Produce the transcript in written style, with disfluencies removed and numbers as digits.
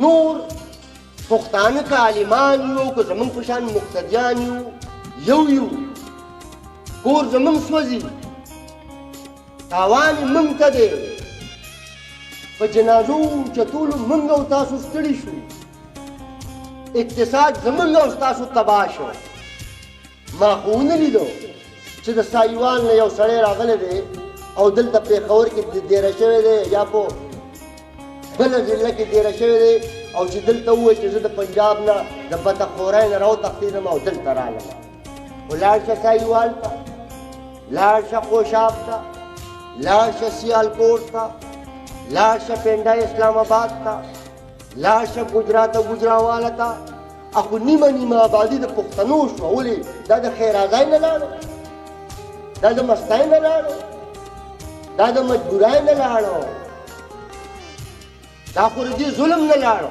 نور پښتانه که عالمان یو که زمونږ په شان مقتدیان یو کور زمونږ سوځي تاوان یې موږ ته دی په جنازو چتولو موږ او تاسو ستړي شو اقتصاد زمونږ او ستاسو تباه شو ما خو ونه لیدو چې د سایوان نه یو سړی راغلی دی او دلته پېښور کې دیره شوی دی یا په بله ضلع کې دیره شوی دی او چې دلته ووایي چې زه د پنجاب نه د بتخورۍ نه راوتښتېدم او دلته رالم خو لاړ شه سایوال ته لاړ شه خوشاب ته لاړ شه سیالکوټ ته لاړ شه پنډه اسلام آباد ته لاړ شه ګجرات او ګجراواله ته اخو نیمه آبادي د پښتنو شوه ولې دا د خیرازۍ نه لاړو دا د مستۍ نه لاړو دا د مجبورۍ نه لاړو دا خو د دې ظلم نه لاړو